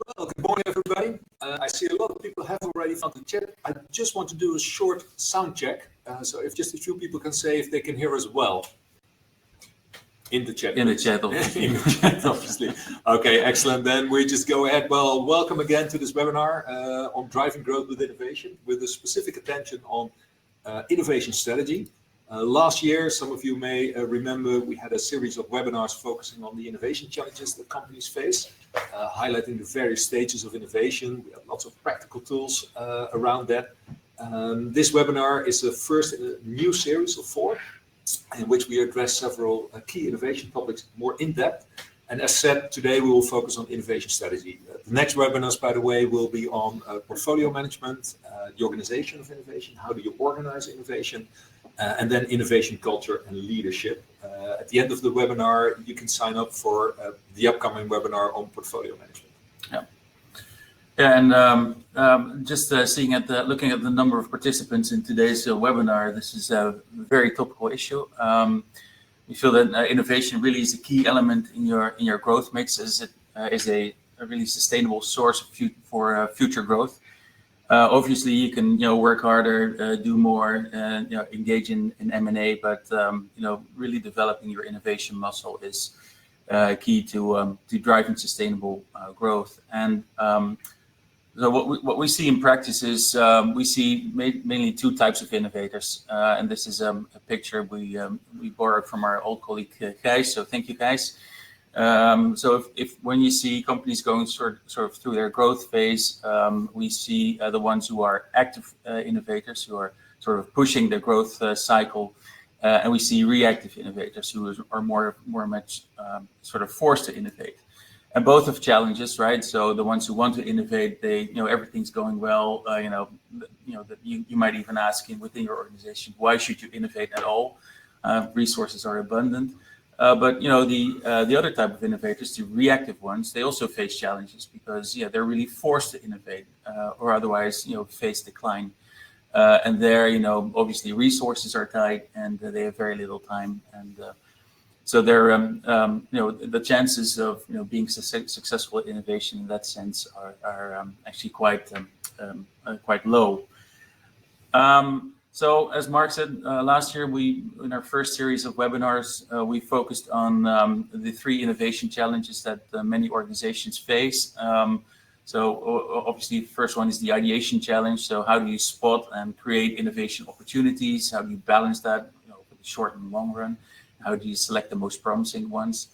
Well, good morning, everybody. I see a lot of people have already found the chat. I just want to do a short sound check. So if just a few people can say if they can hear us well. In the chat. In the chat, obviously. In the chat, obviously. Okay, excellent. Then we just go ahead. Well, welcome again to this webinar on driving growth with innovation, with a specific attention on innovation strategy. Last year, some of you may remember, we had a series of webinars focusing on the innovation challenges that companies face, highlighting the various stages of innovation. We have lots of practical tools around that. This webinar is the first in a new series of 4, in which we address several key innovation topics more in depth. And as said, today we will focus on innovation strategy. The next webinars, by the way, will be on portfolio management, the organization of innovation, how do you organize innovation, and then innovation culture and leadership. At the end of the webinar, you can sign up for the upcoming webinar on portfolio management. Yeah. And just looking at the number of participants in today's webinar, this is a very topical issue. We feel that innovation really is a key element in your growth mix, as it is a really sustainable source for future growth. Obviously, you can work harder, do more, and engage in M&A, but really developing your innovation muscle is key to driving sustainable growth. And so what we see in practice is we see mainly 2 types of innovators, and this is a picture we borrowed from our old colleague Gijs. So thank you, Gijs. So if when you see companies going sort of through their growth phase, we see the ones who are active innovators who are sort of pushing the growth cycle, and we see reactive innovators who are more much sort of forced to innovate. And both have challenges, right? So the ones who want to innovate, they everything's going well. You might even ask within your organization, why should you innovate at all? Resources are abundant. But the other type of innovators, the reactive ones, they also face challenges because they're really forced to innovate or otherwise face decline. And there obviously resources are tight and they have very little time, and so they're the chances of being successful at innovation in that sense are actually quite low. So as Mark said, last year in our first series of webinars, we focused on the 3 innovation challenges that many organizations face. So obviously the first one is the ideation challenge. So how do you spot and create innovation opportunities? How do you balance that for the short and long run? How do you select the most promising ones?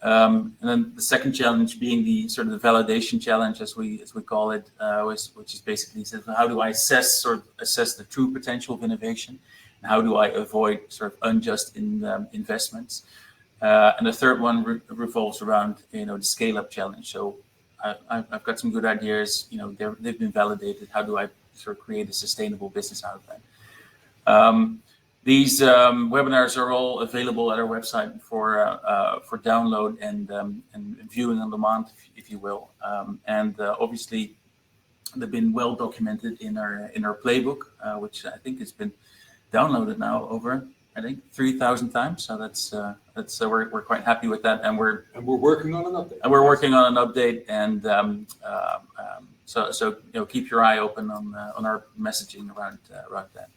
And then the second challenge being the sort of the validation challenge, as we call it, which is basically how do I assess the true potential of innovation, and how do I avoid sort of unjust investments? And the third one revolves around the scale-up challenge. So I've got some good ideas. They've been validated. How do I sort of create a sustainable business out of that? These webinars are all available at our website for download and viewing on demand, if you will. And obviously, they've been well documented in our playbook, which I think has been downloaded now over 3,000 times. So that's we're quite happy with that, and we're working on an update. And we're working on an update, and so keep your eye open on our messaging around that.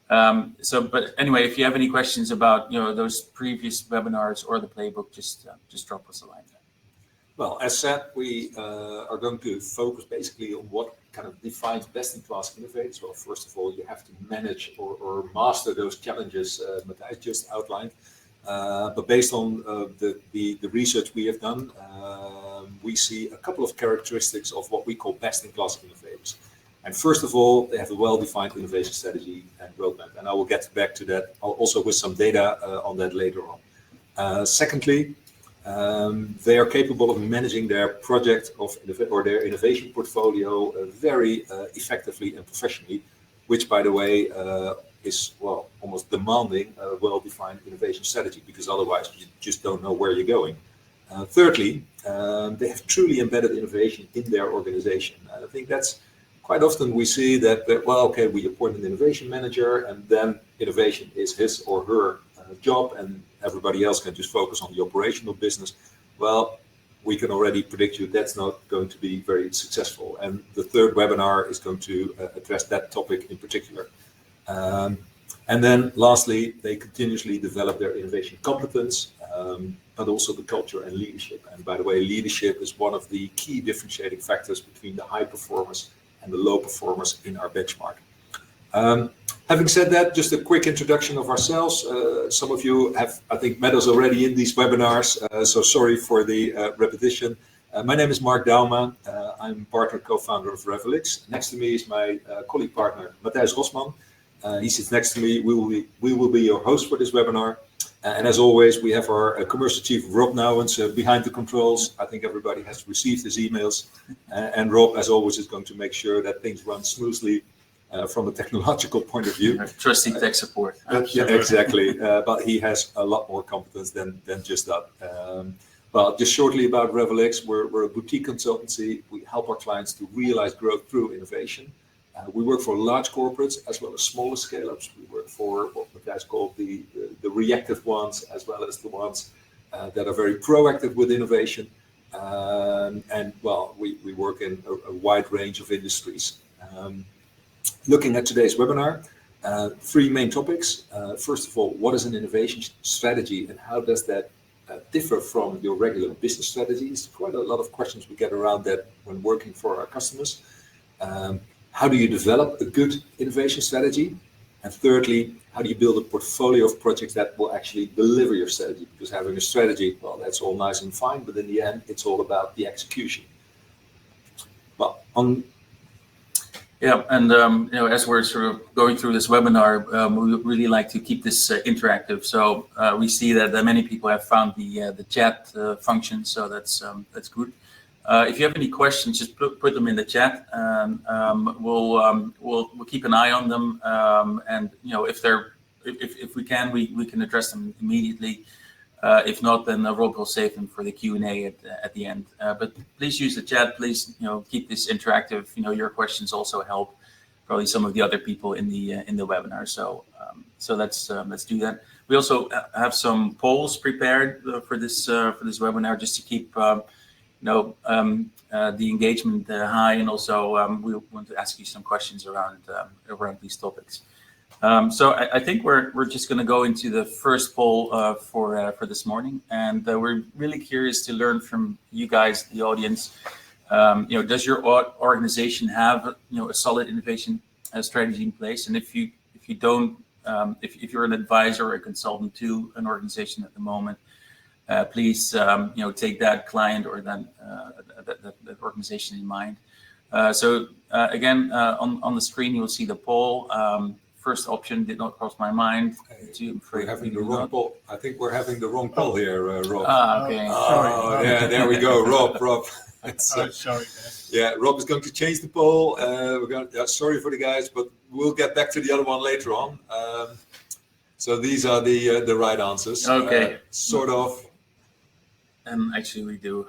But anyway, if you have any questions about those previous webinars or the playbook, just drop us a line. Well, as said, we are going to focus basically on what kind of defines best-in-class innovators. Well, first of all, you have to manage or master those challenges Matthijs just outlined. But based on the research we have done, we see a couple of characteristics of what we call best-in-class innovators. And first of all, they have a well-defined innovation strategy and roadmap. And I will get back to that also with some data on that later on. Secondly, they are capable of managing their project or their innovation portfolio very effectively and professionally, which, by the way, is almost demanding a well-defined innovation strategy, because otherwise you just don't know where you're going. Thirdly, they have truly embedded innovation in their organization. And I think that's quite often we see that, we appoint an innovation manager and then innovation is his or her job and everybody else can just focus on the operational business. Well, we can already predict you that's not going to be very successful. And the third webinar is going to address that topic in particular. And then lastly, they continuously develop their innovation competence, but also the culture and leadership. And by the way, leadership is one of the key differentiating factors between the high performers and the low performers in our benchmark. Having said that, just a quick introduction of ourselves. Some of you have, I think, met us already in these webinars, so sorry for the repetition. My name is Mark Dauma. I'm partner co-founder of RevelX. Next to me is my colleague partner, Matthijs Rosman. He sits next to me. We will be your host for this webinar. And as always, we have our commercial chief, Rob Nouwens, behind the controls. I think everybody has received his emails. And Rob, as always, is going to make sure that things run smoothly from a technological point of view. Trusty tech support. Yeah, exactly. But he has a lot more competence than just that. Well, just shortly about RevelX, we're a boutique consultancy. We help our clients to realize growth through innovation. We work for large corporates as well as smaller scale-ups. We work for what the guys call the reactive ones, as well as the ones that are very proactive with innovation. And well, we work in a wide range of industries. Looking at today's webinar, three main topics. First of all, what is an innovation strategy and how does that differ from your regular business strategies? Quite a lot of questions we get around that when working for our customers. How do you develop a good innovation strategy? And thirdly, how do you build a portfolio of projects that will actually deliver your strategy? Because having a strategy, well, that's all nice and fine, but in the end, it's all about the execution. Well, Yeah, and as we're sort of going through this webinar, we would really like to keep this interactive. So we see that many people have found the chat function, so that's good. If you have any questions, just put them in the chat. We'll keep an eye on them, and if we can, we can address them immediately. If not, then Rob will save them for the Q&A at the end. But please use the chat. Please, keep this interactive. Your questions also help probably some of the other people in the webinar. So let's do that. We also have some polls prepared for this webinar, just to keep the engagement high, and also we want to ask you some questions around these topics. So I think we're just going to go into the first poll for this morning, and we're really curious to learn from you guys, the audience. Does your organization have a solid innovation strategy in place? And if you don't, if you're an advisor or a consultant to an organization at the moment, please take that client or that organization in mind. So again, on the screen you'll see the poll. First option did not cross my mind. We're having the wrong poll. I think we're having the wrong poll here, Rob. Okay. Oh, yeah, there we go, Rob. Sorry. Yeah, Rob is going to change the poll. Sorry for the guys, but we'll get back to the other one later on. So these are the right answers. Okay. Sort of. Actually, we do.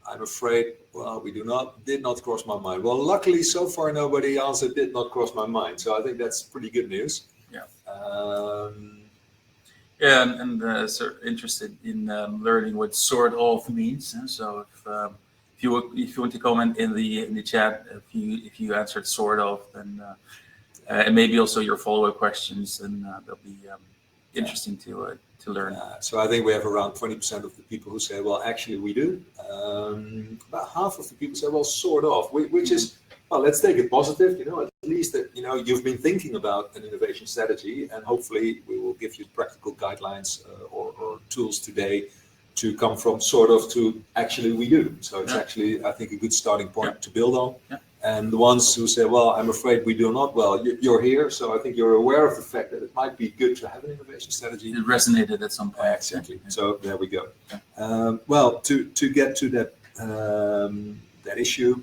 I'm afraid, well, did not cross my mind. Well, luckily, so far, nobody answered did not cross my mind. So I think that's pretty good news. Yeah. And so interested in learning what sort of means. So if you want to comment in the chat, if you answered sort of, then and maybe also your follow-up questions, then they'll be interesting to learn. So I think we have around 20% of the people who say, well, actually we do. About half of the people say, well, sort of, which is, well, let's take it positive, at least that, you've been thinking about an innovation strategy, and hopefully we will give you practical guidelines or tools today to come from sort of to actually we do. So it's actually, I think, a good starting point to build on. Yeah. And the ones who say, well, I'm afraid we do not, well, you're here. So I think you're aware of the fact that it might be good to have an innovation strategy. It resonated at some point. Exactly. So there we go. Well, to get to that issue,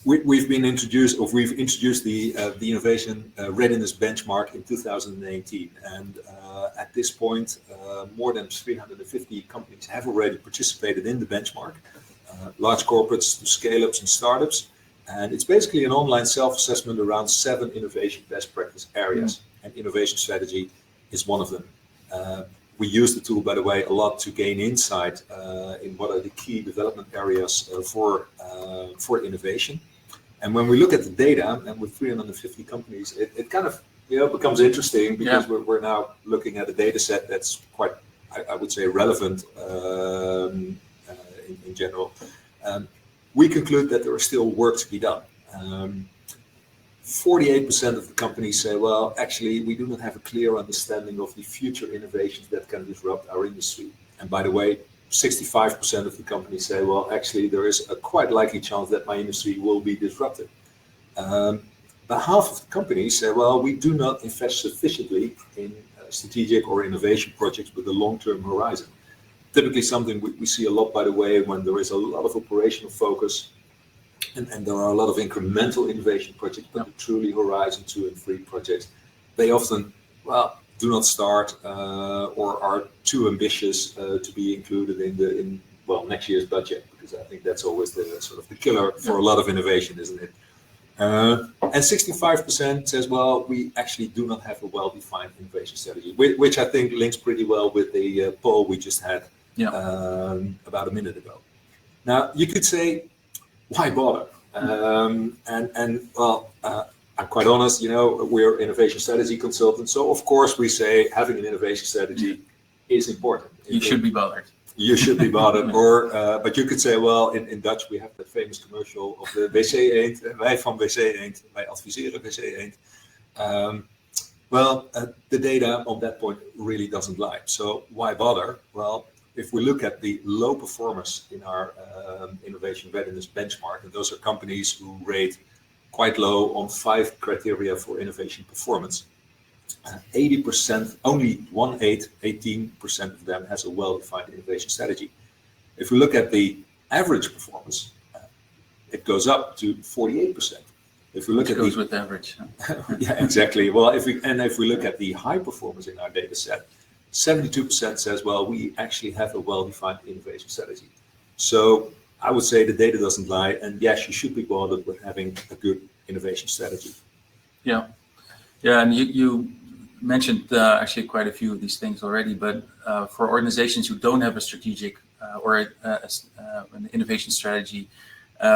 we've introduced the Innovation Readiness Benchmark in 2018. And at this point, more than 350 companies have already participated in the benchmark. Large corporates to scale-ups and startups. And it's basically an online self-assessment around 7 innovation best practice areas. And innovation strategy is one of them. We use the tool, by the way, a lot to gain insight in what are the key development areas for innovation. And when we look at the data, and with 350 companies, it kind of becomes interesting because we're now looking at a data set that's quite, I would say, relevant in general. We conclude that there is still work to be done. 48% of the companies say, well, actually, we do not have a clear understanding of the future innovations that can disrupt our industry. And by the way, 65% of the companies say, well, actually, there is a quite likely chance that my industry will be disrupted. But half of the companies say, well, we do not invest sufficiently in strategic or innovation projects with a long-term horizon. Typically something we see a lot, by the way, when there is a lot of operational focus and there are a lot of incremental innovation projects, but truly horizon 2 and 3 projects, they often, do not start or are too ambitious to be included in next year's budget, because I think that's always the sort of the killer for a lot of innovation, isn't it? And 65% says, well, we actually do not have a well-defined innovation strategy, which I think links pretty well with the poll we just had about a minute ago. Now, you could say, why bother? I'm quite honest, we're innovation strategy consultants. So of course we say having an innovation strategy is important. You should be bothered. You should be bothered. But you could say, well, in Dutch we have the famous commercial of the wc eend. Wij van wc eend, wij adviseren wc eend. The data on that point really doesn't lie. So why bother? Well, if we look at the low performers in our innovation readiness benchmark, and those are companies who rate quite low on 5 criteria for innovation performance, 80%, only 18% of them has a well-defined innovation strategy. If we look at the average performance, it goes up to 48%. If we look at with average. Yeah, exactly. Well, if we look at the high performance in our data set, 72% says, well, we actually have a well-defined innovation strategy. So I would say the data doesn't lie, and yes, you should be bothered with having a good innovation strategy. Yeah, and you mentioned actually quite a few of these things already, but for organizations who don't have a strategic or an innovation strategy,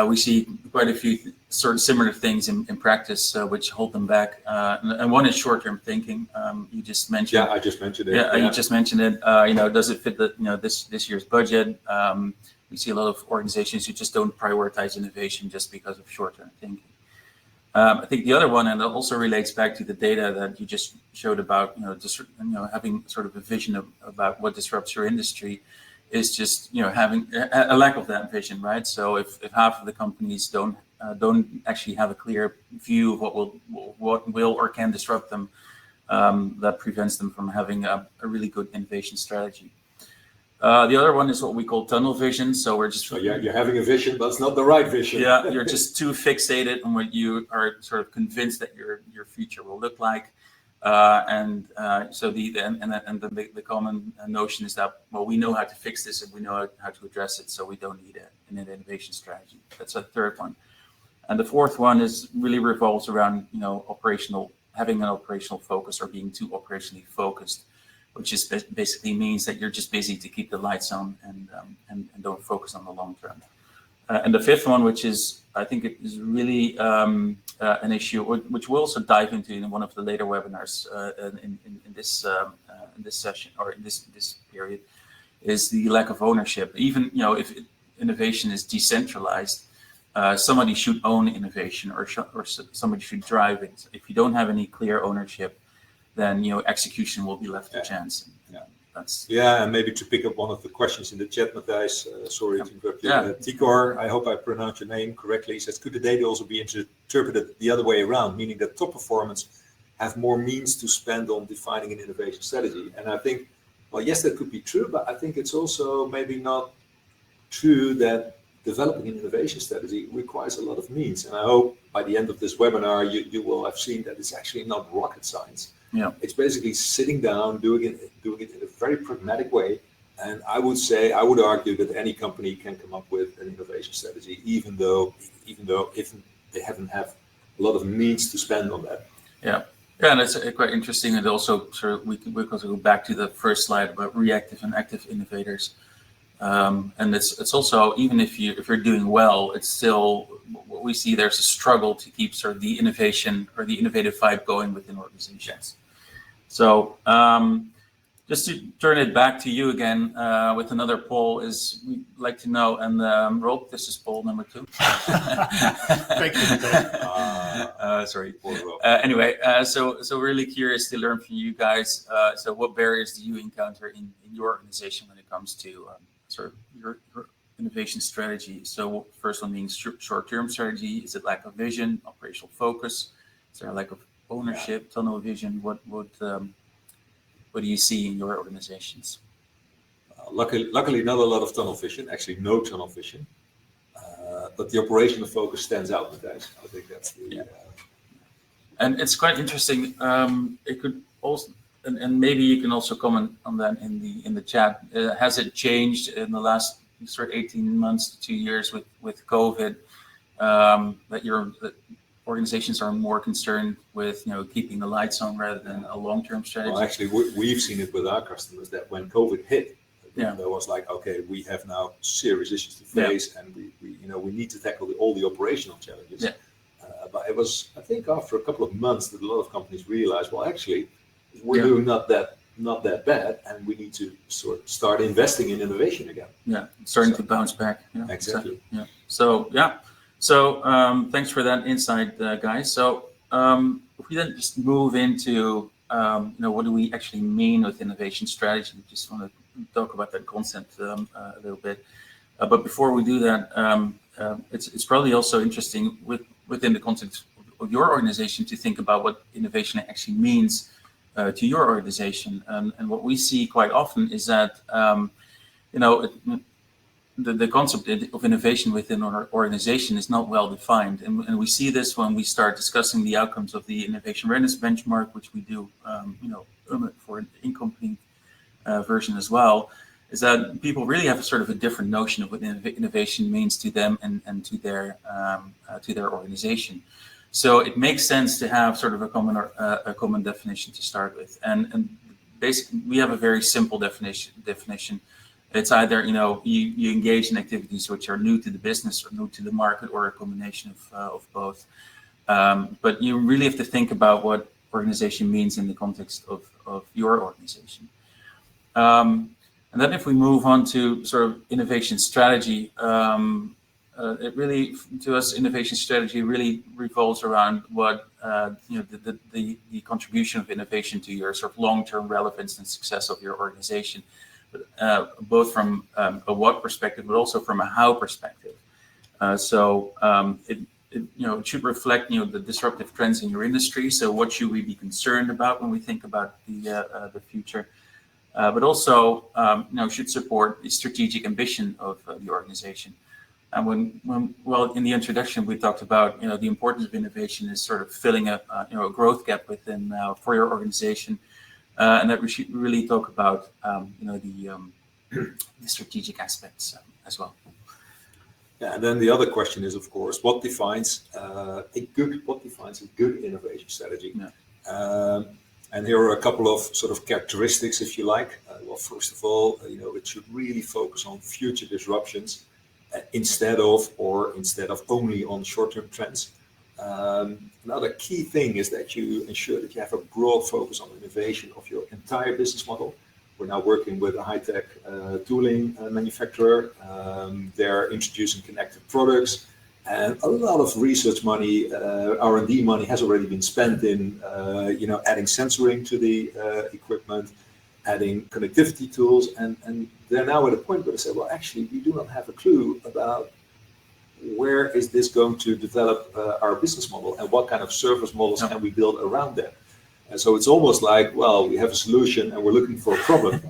we see quite a few sort of similar things in practice which hold them back. And one is short-term thinking. You just mentioned. Yeah, I just mentioned it. Yeah, you just mentioned it. Does it fit the this year's budget? We see a lot of organizations who just don't prioritize innovation just because of short-term thinking. I think the other one, and it also relates back to the data that you just showed about, having sort of a vision about what disrupts your industry, is just having a lack of that vision, right? So if half of the companies don't actually have a clear view of what will or can disrupt them, that prevents them from having a really good innovation strategy. The other one is what we call tunnel vision. So we're just you're having a vision, but it's not the right vision. Yeah, you're just too fixated on what you are sort of convinced that your future will look like. So the common notion is that, well, we know how to fix this and we know how to address it, so we don't need an innovation strategy. That's a third one. And the fourth one is really revolves around having an operational focus or being too operationally focused, which is basically means that you're just busy to keep the lights on and don't focus on the long term. And the fifth one, which is, I think it is really an issue, which we'll also dive into in one of the later webinars in this session or in this period, is the lack of ownership. Even if innovation is decentralized, somebody should own innovation or somebody should drive it. If you don't have any clear ownership, then execution will be left to chance. And maybe to pick up one of the questions in the chat, Matthijs, sorry to interrupt you. Tikor, I hope I pronounced your name correctly, says, could the data also be interpreted the other way around, meaning that top performance have more means to spend on defining an innovation strategy? And I think, well, yes, that could be true, but I think it's also maybe not true that developing an innovation strategy requires a lot of means. And I hope by the end of this webinar, you will have seen that it's actually not rocket science. Yeah, it's basically sitting down, doing it in a very pragmatic way. And I would argue that any company can come up with an innovation strategy, even though if they haven't have a lot of means to spend on that. Yeah, Yeah, and it's quite interesting. And also, sort of, we can go back to the first slide about reactive and active innovators. And it's also, even if you're doing well, it's still what we see. There's a struggle to keep sort of the innovation or the innovative vibe going within organizations. So just to turn it back to you again with another poll, is we'd like to know, and Rob, this is poll number 2. Thank you. Sorry. Anyway, so really curious to learn from you guys. So what barriers do you encounter in your organization when it comes to sort of your innovation strategy? So first one being short-term strategy. Is it lack of vision, operational focus? Is there a lack of ownership, tunnel vision? What do you see in your organizations? Luckily, not a lot of tunnel vision. Actually, no tunnel vision. But the operational focus stands out, Matthijs. I think that's the. And it's quite interesting. It could also, and maybe you can also comment on that in the chat. Has it changed in the last sort of 18 months to 2 years with COVID? That organizations are more concerned with keeping the lights on rather than a long-term strategy? Well, actually, we've seen it with our customers that when COVID hit, there was like, okay, we have now serious issues to face, and we need to tackle all the operational challenges. But it was, I think, after a couple of months that a lot of companies realized, well, actually, we're doing not that bad, and we need to sort of start investing in innovation again. Yeah, starting to bounce back. Yeah, exactly. So thanks for that insight, guys. So if we then just move into what do we actually mean with innovation strategy? We just want to talk about that concept a little bit. But before we do that, it's probably also interesting within the context of your organization to think about what innovation actually means to your organization. And what we see quite often is that the concept of innovation within our organization is not well defined. And we see this when we start discussing the outcomes of the Innovation Readiness Benchmark, which we do for an in-company version as well, is that people really have a sort of a different notion of what innovation means to them and to their organization. So it makes sense to have sort of a common definition to start with. And basically, we have a very simple definition. It's either you engage in activities which are new to the business or new to the market, or a combination of both. But you really have to think about what organization means in the context of your organization. And then if we move on to sort of innovation strategy, it really, to us, innovation strategy really revolves around what the contribution of innovation to your sort of long-term relevance and success of your organization, both from a what perspective, but also from a how perspective. It should reflect the disruptive trends in your industry. So what should we be concerned about when we think about the future? But also should support the strategic ambition of the organization. And when in the introduction we talked about the importance of innovation is sort of filling a growth gap within for your organization, and that we should really talk about the strategic aspects as well. Yeah, and then the other question is, of course, what defines a good innovation strategy? Yeah. And here are a couple of sort of characteristics, if you like. Well, first of all, it should really focus on future disruptions instead of only on short-term trends. Another key thing is that you ensure that you have a broad focus on innovation of your entire business model. We're now working with a high-tech tooling manufacturer. They're introducing connected products. And a lot of research money, R&D money, has already been spent in, adding sensoring to the equipment, adding connectivity tools, and they're now at a point where they say, well, actually, we do not have a clue about where is this going to develop our business model, and what kind of service models can we build around that. And so it's almost like, well, we have a solution and we're looking for a problem.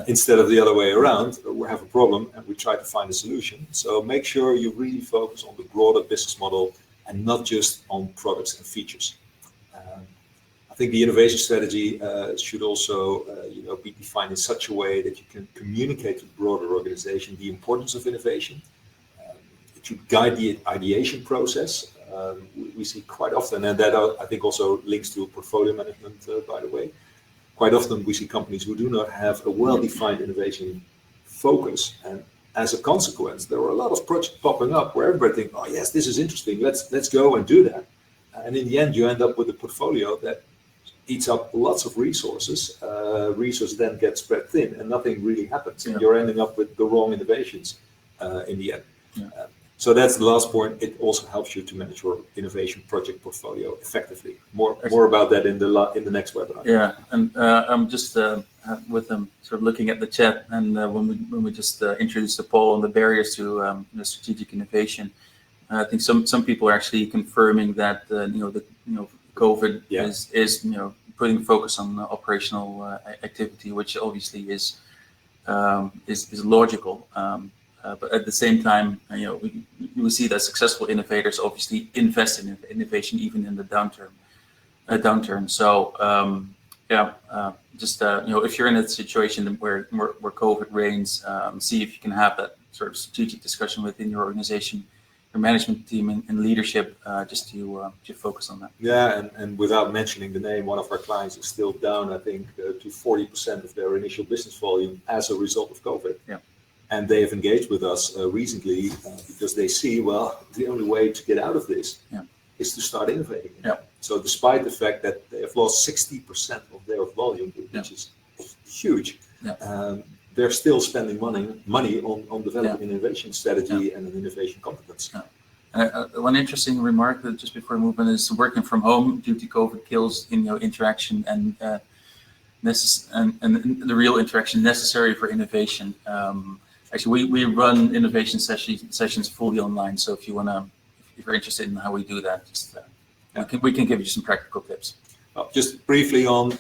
Instead of the other way around, we have a problem and we try to find a solution. So make sure you really focus on the broader business model and not just on products and features. I think the innovation strategy should also be defined in such a way that you can communicate to the broader organization the importance of innovation. It should guide the ideation process. we see quite often, and that I think also links to portfolio management, by the way. Quite often we see companies who do not have a well-defined innovation focus, and as a consequence, there are a lot of projects popping up where everybody thinks, oh yes, this is interesting, let's go and do that. And in the end, you end up with a portfolio that eats up lots of resources. Resources then get spread thin, and nothing really happens. And you're ending up with the wrong innovations in the end. So that's the last point. It also helps you to manage your innovation project portfolio effectively. More about that in the next webinar. Yeah, and I'm just with them sort of looking at the chat, and when we just introduced the poll on the barriers to strategic innovation, I think some people are actually confirming that COVID is putting focus on operational activity, which obviously is logical. But at the same time, we see that successful innovators obviously invest in innovation even in the downturn. So if you're in a situation where COVID reigns, see if you can have that sort of strategic discussion within your organization, your management team and leadership, just to focus on that. Yeah, and without mentioning the name, one of our clients is still down, I think, to 40% of their initial business volume as a result of COVID. Yeah. And they have engaged with us recently because they see, well, the only way to get out of this is to start innovating. Yeah. So despite the fact that they have lost 60% of their volume, which is huge, they're still spending money on developing an innovation strategy and an innovation competence. One interesting remark that just before moving is working from home due to COVID kills interaction and the real interaction necessary for innovation. Actually, we run innovation sessions fully online. So if you're interested in how we do that, just we can give you some practical tips. Just briefly on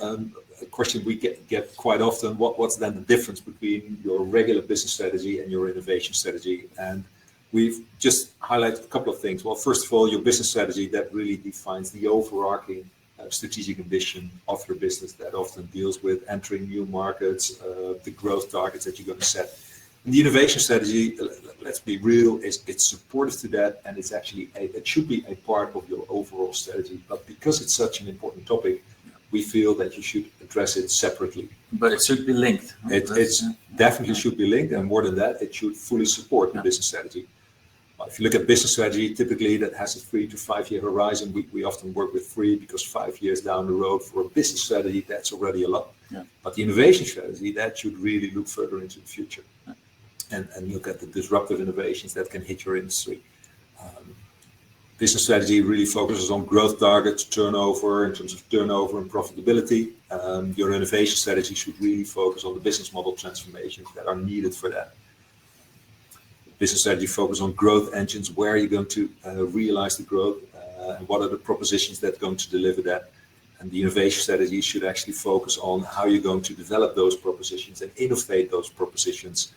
a question we get quite often: what's then the difference between your regular business strategy and your innovation strategy? And we've just highlighted a couple of things. Well, first of all, your business strategy that really defines the overarching strategic ambition of your business that often deals with entering new markets, the growth targets that you're going to set. And the innovation strategy, let's be real, it's supportive to that, and it's actually it should be a part of your overall strategy. But because it's such an important topic, we feel that you should address it separately. But it should be linked. It definitely should be linked, and more than that, it should fully support the business strategy. If you look at business strategy, typically that has a 3 to 5 year horizon. We often work with 3 because 5 years down the road for a business strategy, that's already a lot. Yeah. But the innovation strategy, that should really look further into the future and look at the disruptive innovations that can hit your industry. Business strategy really focuses on growth targets, turnover, in terms of turnover and profitability. Your innovation strategy should really focus on the business model transformations that are needed for that. Business strategy focus on growth engines. Where are you going to realize the growth? And what are the propositions that are going to deliver that? And the innovation strategy should actually focus on how you're going to develop those propositions and innovate those propositions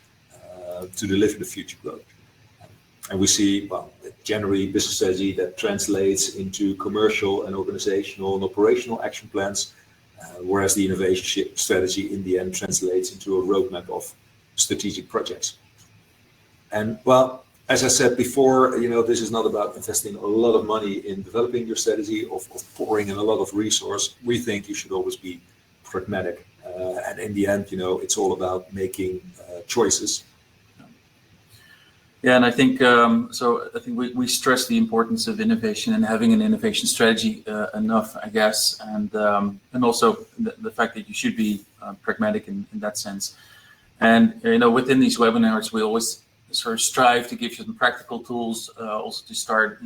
to deliver the future growth. And we see, generally business strategy that translates into commercial and organizational and operational action plans, whereas the innovation strategy in the end translates into a roadmap of strategic projects. And well, as I said before, this is not about investing a lot of money in developing your strategy, of pouring in a lot of resource. We think you should always be pragmatic. And in the end, it's all about making choices. Yeah, and I think we stress the importance of innovation and having an innovation strategy enough, I guess, and also the fact that you should be pragmatic in that sense. And within these webinars, we always sort of strive to give you some practical tools, also to start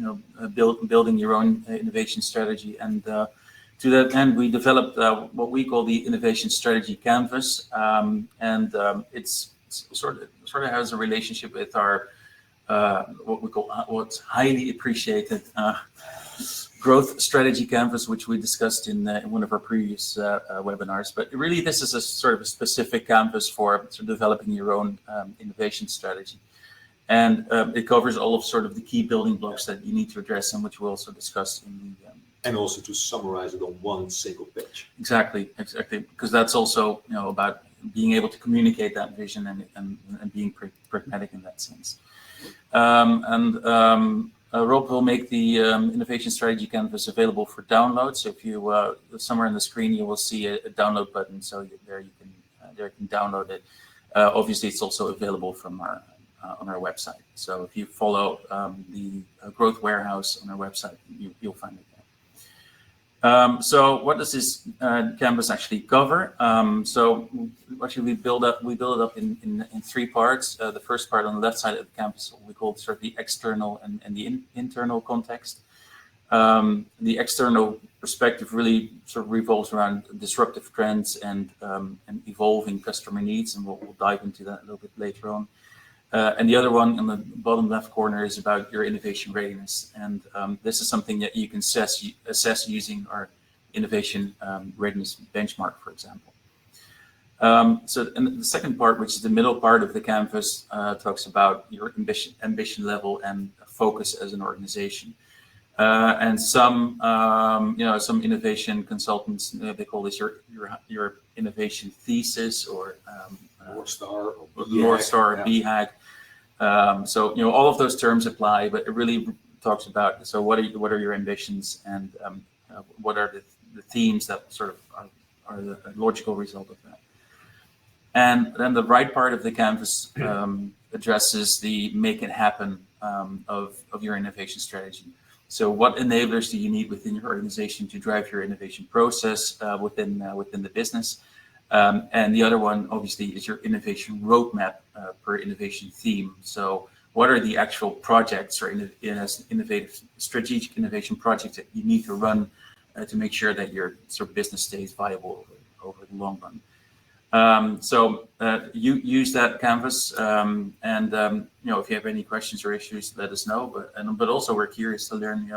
building your own innovation strategy. And to that end, we developed what we call the innovation strategy canvas, and it's sort of has a relationship with our what's highly appreciated growth strategy canvas, which we discussed in one of our previous webinars. But really, this is a sort of a specific canvas for developing your own innovation strategy, and it covers all of sort of the key building blocks that you need to address, and which we'll also discuss in the. And also to summarize it on one single page. Exactly, because that's also about being able to communicate that vision and being pragmatic in that sense. Rob will make the innovation strategy canvas available for download. So if you somewhere on the screen you will see a download button. So there you can download it. Obviously, it's also available from our on our website. So if you follow the Growth Warehouse on our website, you'll find it there. So what does this canvas actually cover? So actually we build it up in 3 parts. The first part on the left side of the canvas we call sort of the external and the internal context. The external perspective really sort of revolves around disruptive trends and evolving customer needs, and we'll dive into that a little bit later on. And the other one in the bottom left corner is about your innovation readiness. And this is something that you can assess using our innovation readiness benchmark, for example. So and the second part, which is the middle part of the canvas, talks about your ambition level and focus as an organization. And some innovation consultants, they call this your innovation thesis or North Star or BHAG. So all of those terms apply, but it really talks about what are your ambitions and what are the themes that sort of are the logical result of that. And then the right part of the canvas addresses the make it happen of your innovation strategy. So what enablers do you need within your organization to drive your innovation process within the business? And the other one, obviously, is your innovation roadmap per innovation theme. So what are the actual projects or innovative strategic innovation projects that you need to run to make sure that your sort of business stays viable over the long run? So you use that canvas, and if you have any questions or issues, let us know. But also we're curious to learn,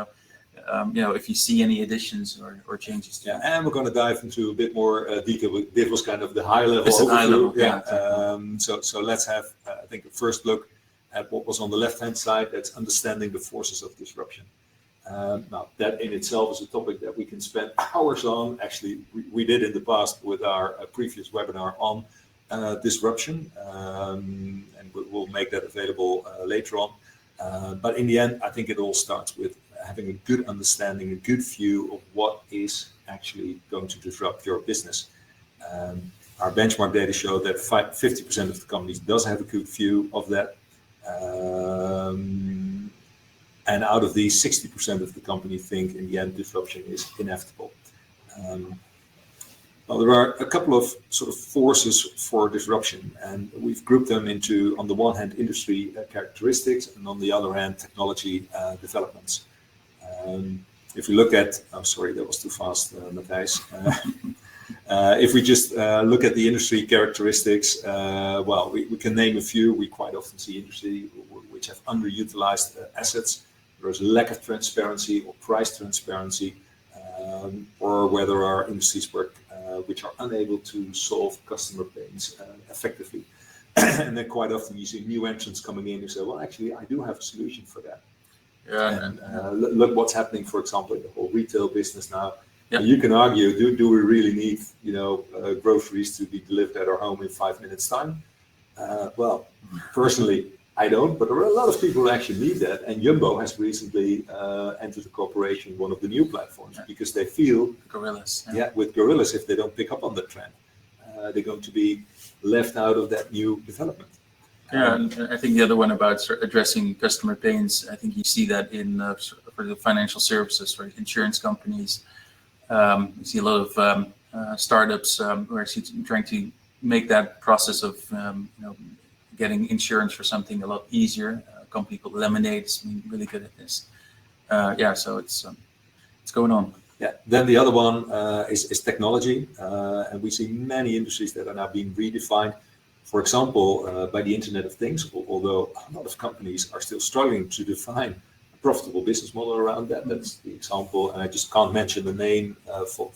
if you see any additions or changes. Yeah, and we're going to dive into a bit more detail. This was kind of the high level overview. High level, yeah. So let's have, I think, a first look at what was on the left-hand side. That's understanding the forces of disruption. Now, that in itself is a topic that we can spend hours on. Actually, we did in the past with our previous webinar on disruption, and we'll make that available later on. But in the end, I think it all starts with having a good understanding, a good view of what is actually going to disrupt your business. Our benchmark data show that 50% of the companies does have a good view of that. And out of these, 60% of the company think in the end disruption is inevitable. Well, there are a couple of sort of forces for disruption, and we've grouped them into, on the one hand, industry characteristics, and on the other hand, technology developments. If we look at, I'm sorry, that was too fast, Matthijs. If we just look at the industry characteristics, well, we can name a few. We quite often see industry which have underutilized assets. There is a lack of transparency or price transparency, or where there are industries which are unable to solve customer pains effectively. And then quite often you see new entrants coming in who say, well, actually, I do have a solution for that. Yeah. And look what's happening, for example, in the whole retail business now. Yeah. You can argue, do we really need, groceries to be delivered at our home in 5 minutes time? Well, personally, I don't, but there are a lot of people who actually need that. And Jumbo has recently entered a cooperation, one of the new platforms, because they feel gorillas. With gorillas, if they don't pick up on the trend, they're going to be left out of that new development. Yeah, and I think the other one about addressing customer pains, I think you see that in for the financial services, right? Insurance companies. You see a lot of startups who are trying to make that process of getting insurance for something a lot easier. A company called Lemonade is really good at this. So it's going on. Yeah. Then the other one is technology, and we see many industries that are now being redefined. For example, by the Internet of Things, although a lot of companies are still struggling to define a profitable business model around that. That's the example, and I just can't mention the name for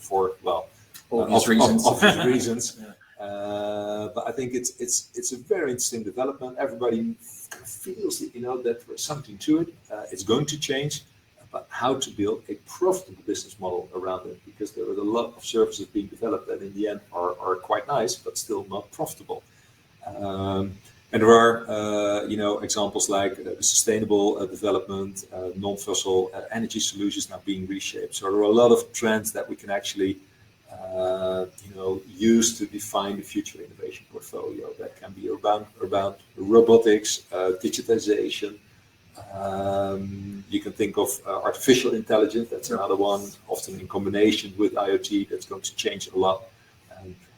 obvious reasons. Yeah. But I think it's a very interesting development. Everybody feels that there's something to it. It's going to change, but how to build a profitable business model around it, because there are a lot of services being developed that in the end are quite nice, but still not profitable. And there are, examples like sustainable development, non-fossil energy solutions now being reshaped. So there are a lot of trends that we can actually, use to define the future innovation portfolio. That can be around robotics, digitization. You can think of artificial intelligence. That's another one, often in combination with IoT. That's going to change a lot.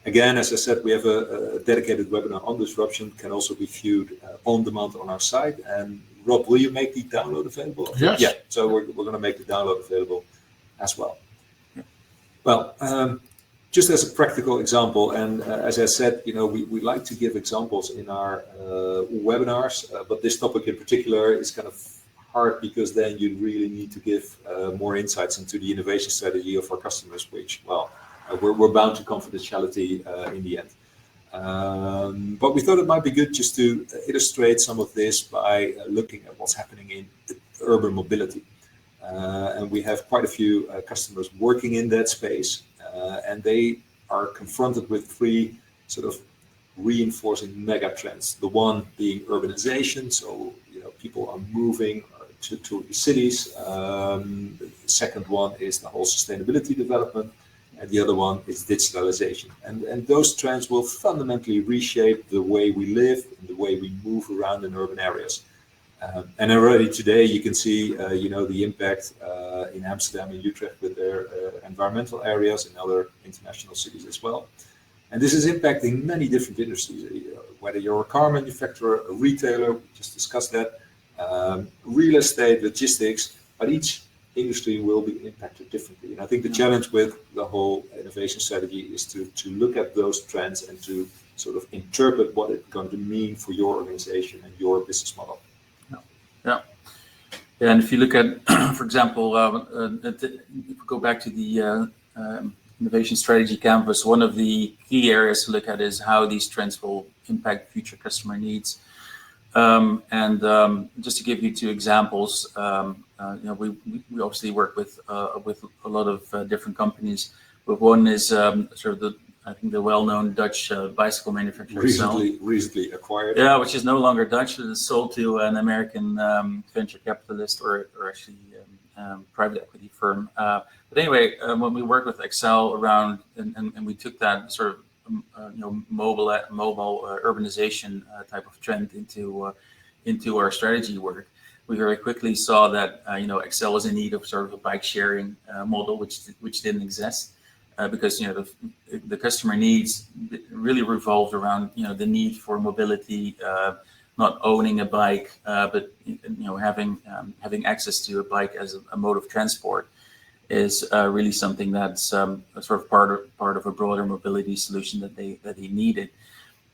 Again, as I said, we have a dedicated webinar on disruption, can also be viewed on demand on our site. And Rob, will you make the download available? Yes. Yeah, so we're going to make the download available as well. Yeah. Well, just as a practical example, and as I said, we like to give examples in our webinars, but this topic in particular is kind of hard because then you really need to give more insights into the innovation strategy of our customers, which, well, we're bound to confidentiality in the end. But we thought it might be good just to illustrate some of this by looking at what's happening in urban mobility. And we have quite a few customers working in that space, and they are confronted with three sort of reinforcing mega trends. The one being urbanization, so people are moving to the cities. The second one is the whole sustainability development. And the other one is digitalization. And those trends will fundamentally reshape the way we live and the way we move around in urban areas. And already today you can see, the impact in Amsterdam and Utrecht with their environmental areas and other international cities as well. And this is impacting many different industries, whether you're a car manufacturer, a retailer, we just discussed that, real estate, logistics, but each industry will be impacted differently. And I think the challenge with the whole innovation strategy is to look at those trends and to sort of interpret what it's going to mean for your organization and your business model. Yeah. And if you look at, for example, if we go back to the innovation strategy canvas, one of the key areas to look at is how these trends will impact future customer needs. Just to give you two examples, we obviously work with a lot of different companies. But one is sort of I think the well-known Dutch bicycle manufacturer. Recently acquired. Yeah, which is no longer Dutch. It is sold to an American venture capitalist or actually private equity firm. But anyway, when we work with Excel around and we took that sort of mobile urbanization type of trend into our strategy work, we very quickly saw that Excel was in need of sort of a bike sharing model, which didn't exist because the customer needs really revolved around the need for mobility, not owning a bike, but having access to a bike as a mode of transport is really something that's sort of part of a broader mobility solution that they needed.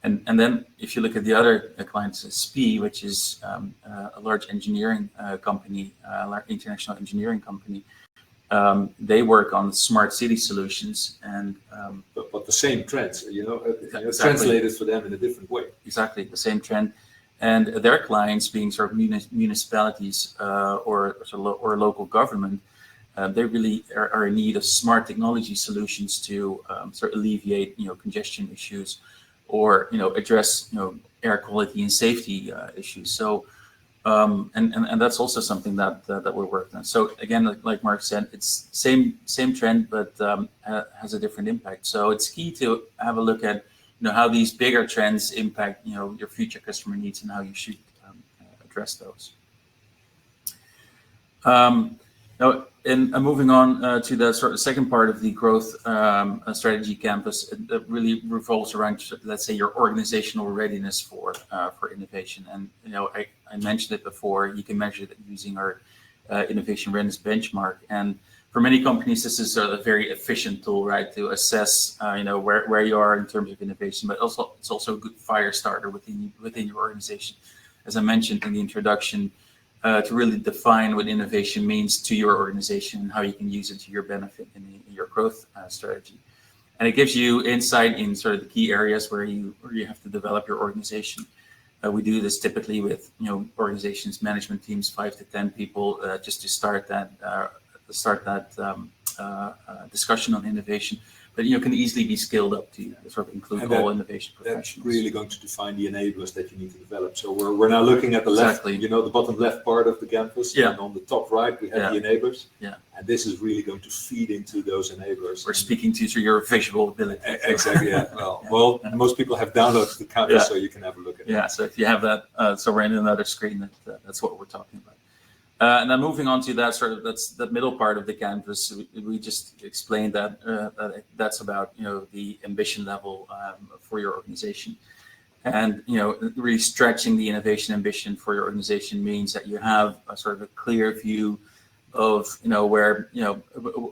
And then if you look at the other clients, SPIE, which is a large engineering company, large international engineering company, they work on smart city solutions and but the same trends, exactly. Translated for them in a different way. Exactly, the same trend. And their clients being sort of municipalities or local government, they really are in need of smart technology solutions to sort of alleviate congestion issues or address air quality and safety issues. So and that's also something that we're working on. So again, like Mark said, it's same trend, but has a different impact. So it's key to have a look at how these bigger trends impact your future customer needs and how you should address those. Now, and moving on to the sort of second part of the growth strategy campus, it really revolves around, let's say, your organizational readiness for innovation. And I mentioned it before. You can measure that using our innovation readiness benchmark. And for many companies, this is a very efficient tool, right, to assess where you are in terms of innovation. But also, it's also a good fire starter within your organization, as I mentioned in the introduction. To really define what innovation means to your organization and how you can use it to your benefit in your growth strategy. And it gives you insight in sort of the key areas where you have to develop your organization. We do this typically with organizations, management teams, 5 to 10 people, just to start that discussion on innovation, but can easily be scaled up to sort of include all innovation professionals. That's really going to define the enablers that you need to develop. So we're now looking at the left, the bottom left part of the canvas, and on the top right we have the enablers. Yeah. And this is really going to feed into those enablers. We're speaking to your visual ability. Exactly. Yeah. Well, most people have downloaded the canvas, so you can have a look at it. Yeah. So if you have that, so we're in another screen. That's what we're talking about. And then moving on to that that's the middle part of the canvas. We just explained that that's about the ambition level for your organization, and really stretching the innovation ambition for your organization means that you have a sort of a clear view of where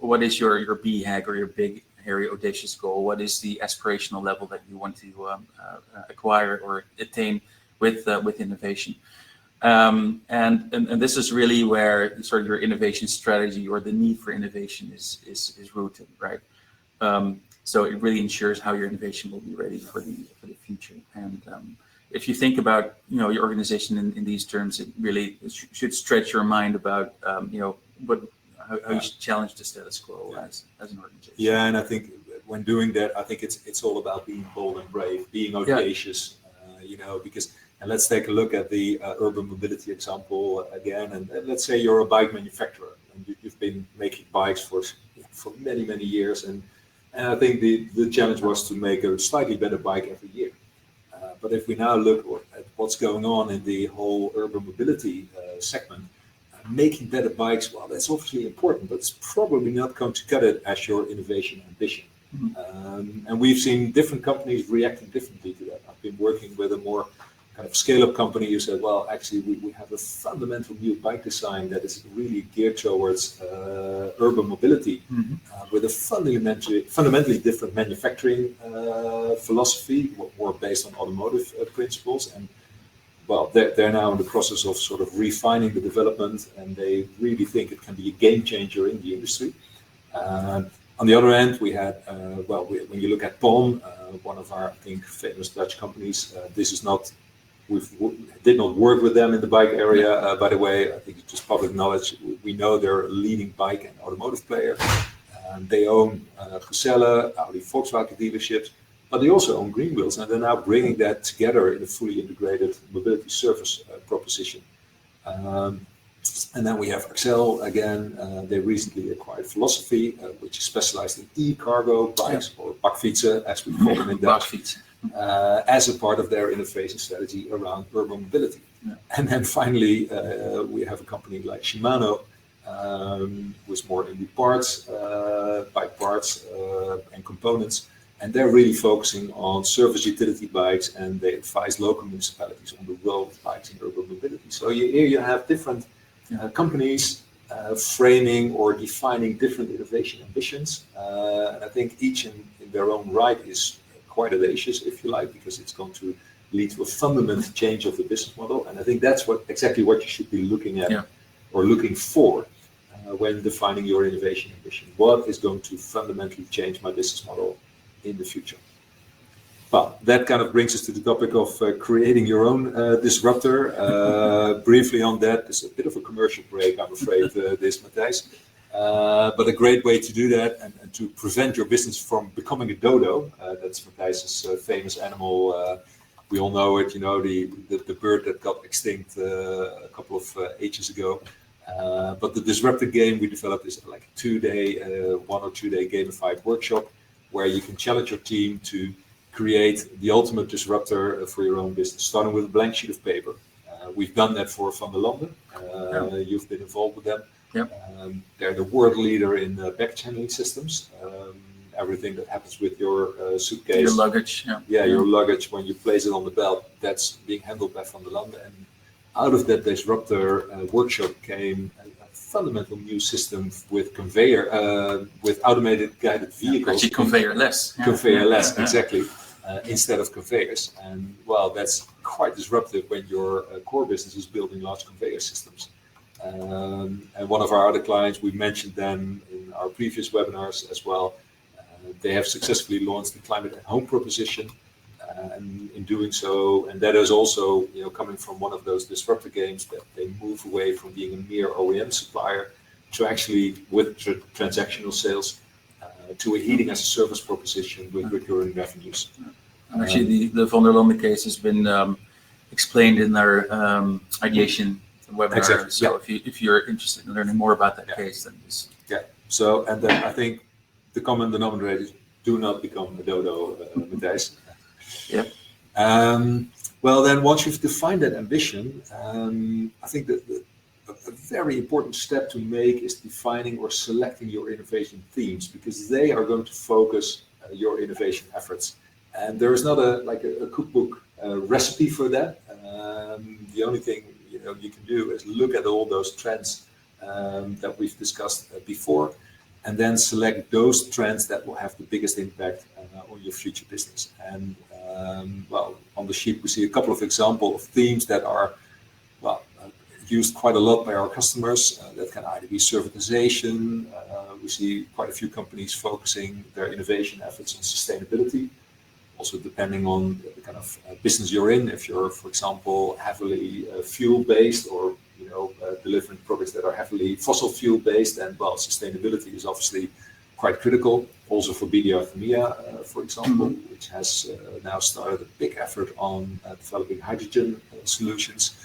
what is your BHAG or your big, hairy, audacious goal. What is the aspirational level that you want to acquire or attain with innovation. And this is really where sort of your innovation strategy or the need for innovation is rooted, right? So it really ensures how your innovation will be ready for the future. And if you think about your organization in these terms, it really should stretch your mind about how you should challenge the status quo as an organization. Yeah, and I think when doing that, I think it's all about being bold and brave, being audacious, because. And let's take a look at the urban mobility example again. And let's say you're a bike manufacturer and you've been making bikes for many, many years. And I think the challenge was to make a slightly better bike every year. But if we now look at what's going on in the whole urban mobility segment, making better bikes, well, that's obviously important, but it's probably not going to cut it as your innovation ambition. Mm-hmm. And we've seen different companies reacting differently to that. I've been working with a more kind of scale-up company who said, well, actually, we have a fundamental new bike design that is really geared towards urban mobility, with a fundamentally different manufacturing philosophy, more based on automotive principles. And well, they're now in the process of sort of refining the development, and they really think it can be a game changer in the industry. On the other end, we had, when you look at POM, one of our, I think, famous Dutch companies, we did not work with them in the bike area, by the way. I think it's just public knowledge. We know they're a leading bike and automotive player. They own Geselle, Audi, Volkswagen dealerships, but they also own Greenwheels, and they're now bringing that together in a fully integrated mobility service proposition. And then we have Axel again. They recently acquired Philosophy, which is specialized in e-cargo bikes, or bakfietsen, as we call them in Dutch. As a part of their innovation strategy around urban mobility. Yeah. And then finally, we have a company like Shimano, who's more in the parts, bike parts and components. And they're really focusing on service utility bikes, and they advise local municipalities on the role of bikes in urban mobility. So here you have different companies framing or defining different innovation ambitions. And I think each in their own right is quite audacious, if you like, because it's going to lead to a fundamental change of the business model. And I think that's exactly what you should be looking at or looking for when defining your innovation ambition. What is going to fundamentally change my business model in the future? Well, that kind of brings us to the topic of creating your own disruptor. Briefly on that, it's a bit of a commercial break, I'm afraid, this, Matthijs. But a great way to do that and to prevent your business from becoming a dodo. That's Matthijs' famous animal. We all know it, the bird that got extinct a couple of ages ago. But the disruptor game we developed is like a 1 or 2 day gamified workshop where you can challenge your team to create the ultimate disruptor for your own business, starting with a blank sheet of paper. We've done that for Van der Landen. You've been involved with them. Yep. They're the world leader in baggage handling systems. Everything that happens with your suitcase. Your luggage. Your luggage, when you place it on the belt, that's being handled by Van der Landen. And out of that disruptor workshop came a fundamental new system with with automated guided vehicles. Actually, conveyor-less. Conveyor-less, exactly. Instead of conveyors. And well, that's quite disruptive when your core business is building large conveyor systems. And one of our other clients, we mentioned them in our previous webinars as well. They have successfully launched the Climate at Home proposition. And in doing so, and that is also coming from one of those disruptor games, that they move away from being a mere OEM supplier to actually with transactional sales to a heating as a service proposition with recurring revenues. And actually, the Von der Lande case has been explained in our ideation webinar. Exactly. So if you're interested in learning more about that case, then this. Yeah. So, and then I think the common denominator is do not become a dodo, Matthijs. Yep. Well, then once you've defined that ambition, I think that a very important step to make is defining or selecting your innovation themes, because they are going to focus your innovation efforts. And there is not a cookbook recipe for that. The only thing you can do is look at all those trends that we've discussed before, and then select those trends that will have the biggest impact on your future business. And well, on the sheet we see a couple of examples of themes that are used quite a lot by our customers. That can either be servitization. We see quite a few companies focusing their innovation efforts on sustainability. Also, depending on the kind of business you're in, if you're, for example, heavily fuel-based or delivering products that are heavily fossil fuel-based, then well, sustainability is obviously quite critical. Also for BDR Thermia, for example, which has now started a big effort on developing hydrogen solutions.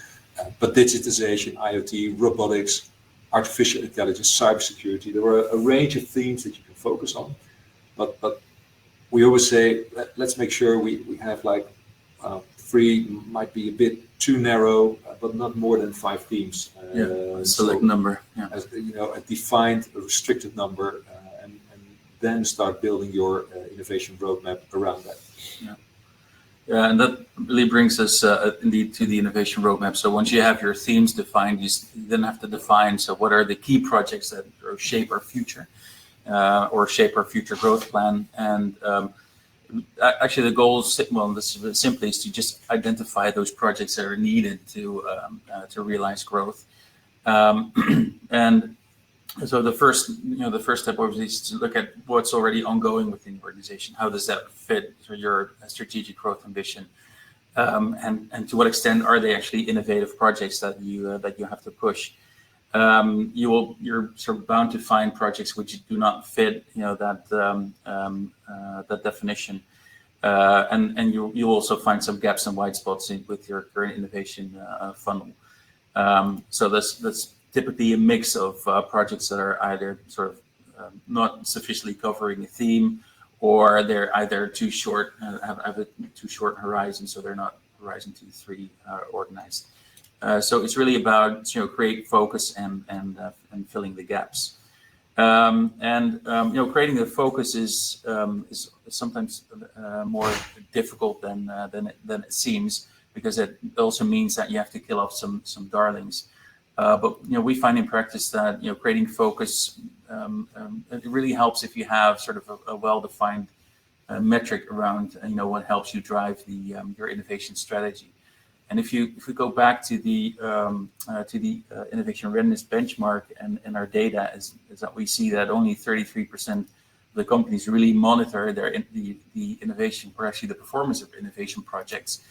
But digitization, IoT, robotics, artificial intelligence, cybersecurity, there are a range of themes that you can focus on. But we always say, let's make sure we have three, might be a bit too narrow, but not more than 5 themes. A select number. Yeah. As, a defined, a restricted number, and then start building your innovation roadmap around that. Yeah. Yeah, and that really brings us indeed to the innovation roadmap. So once you have your themes defined, you then have to define, so what are the key projects that shape our future or shape our future growth plan. And actually the goal is, well, this is simply is to just identify those projects that are needed to realize growth. And so the first step obviously is to look at what's already ongoing within the organization. How does that fit for your strategic growth ambition? And to what extent are they actually innovative projects that you have to push? You're sort of bound to find projects which do not fit that definition, and you also find some gaps and white spots with your current innovation funnel. So that's typically a mix of projects that are either sort of not sufficiently covering a theme, or they're either too short, have a too short horizon, so they're not horizon 2, 3 organized. So it's really about create focus and filling the gaps. Creating the focus is sometimes more difficult than it seems, because it also means that you have to kill off some darlings. But we find in practice that creating focus it really helps if you have sort of a well-defined metric around what helps you drive your innovation strategy. And if we go back to the Innovation Readiness Benchmark and our data is that we see that only 33% of the companies really monitor the innovation, or actually the performance of innovation projects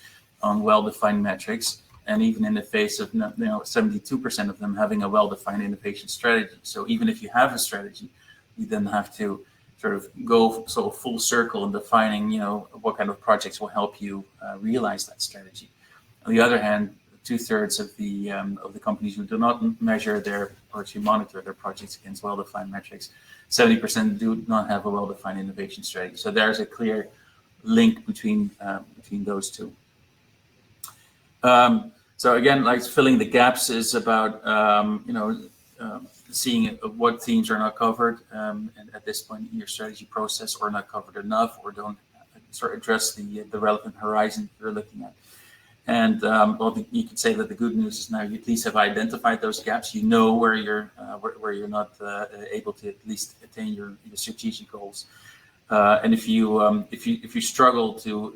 on well-defined metrics. And even in the face of 72% of them having a well-defined innovation strategy. So even if you have a strategy, you then have to sort of go sort of full circle in defining what kind of projects will help you realize that strategy. On the other hand, 2/3 of the companies who do not measure or to monitor their projects against well-defined metrics, 70% do not have a well-defined innovation strategy. So there's a clear link between those two. So again, filling the gaps is about seeing what themes are not covered and at this point in your strategy process, or not covered enough, or don't sort of address the relevant horizon you're looking at. And you could say that the good news is now you at least have identified those gaps. You know where you're not able to at least attain your strategic goals. And if you struggle to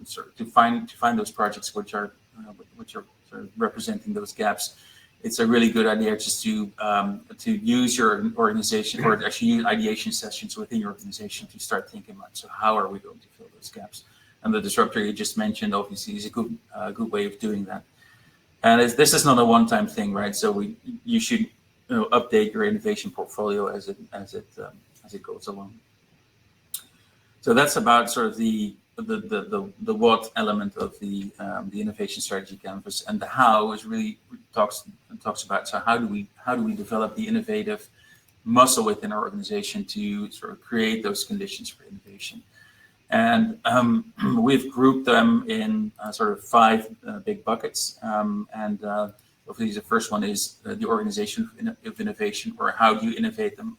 find those projects which are sort of representing those gaps, it's a really good idea just to use your organization, or actually use ideation sessions within your organization to start thinking about, so how are we going to fill those gaps? And the disruptor you just mentioned obviously is a good way of doing that. And this is not a one-time thing, right? So you should update your innovation portfolio as it goes along. So that's about sort of the what element of the innovation strategy canvas, and the how is really talks about, so how do we develop the innovative muscle within our organization to sort of create those conditions for innovation. And we've grouped them in sort of 5 big buckets. Hopefully the first one is the organization of innovation, or how do you innovate them.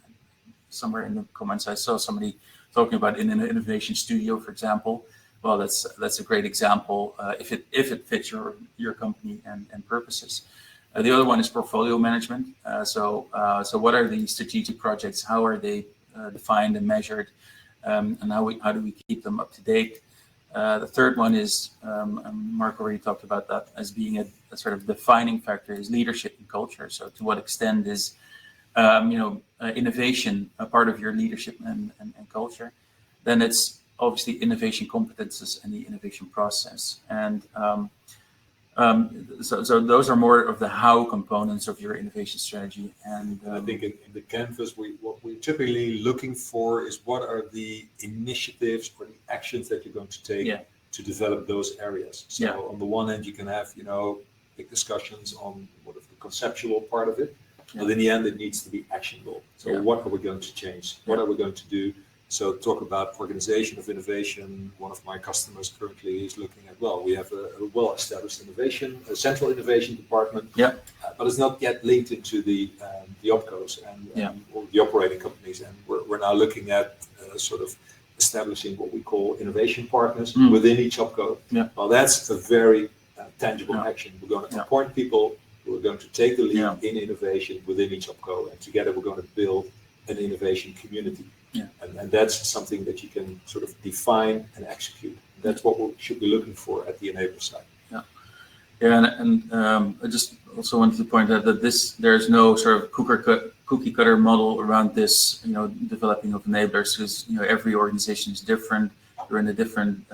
Somewhere in the comments I saw somebody talking about in an innovation studio, for example. Well, that's a great example if it fits your company and purposes. The other one is portfolio management. So what are the strategic projects? How are they defined and measured? And how do we keep them up to date? The third one is, Mark already talked about that as being a sort of defining factor, is leadership and culture. So to what extent is innovation a part of your leadership and culture? Then it's obviously innovation competences and the innovation process. And so those are more of the how components of your innovation strategy. And I think in the canvas, what we're typically looking for is what are the initiatives or the actions that you're going to take to develop those areas. So on the one hand, you can have, big discussions on what is the conceptual part of it, but in the end, it needs to be actionable. So what are we going to change? What are we going to do? So talk about organization of innovation. One of my customers currently is looking at, we have a well-established a central innovation department, but it's not yet linked into the opcos and or the operating companies. And we're now looking at sort of establishing what we call innovation partners within each opco. Well, that's a very tangible action. We're going to appoint people who are going to take the lead in innovation within each opco, and together we're going to build an innovation community. And that's something that you can sort of define and execute. That's what we should be looking for at the enabler side. I just also wanted to point out that there's no sort of cookie cutter model around this, developing of enablers, because every organization is different. You're in a different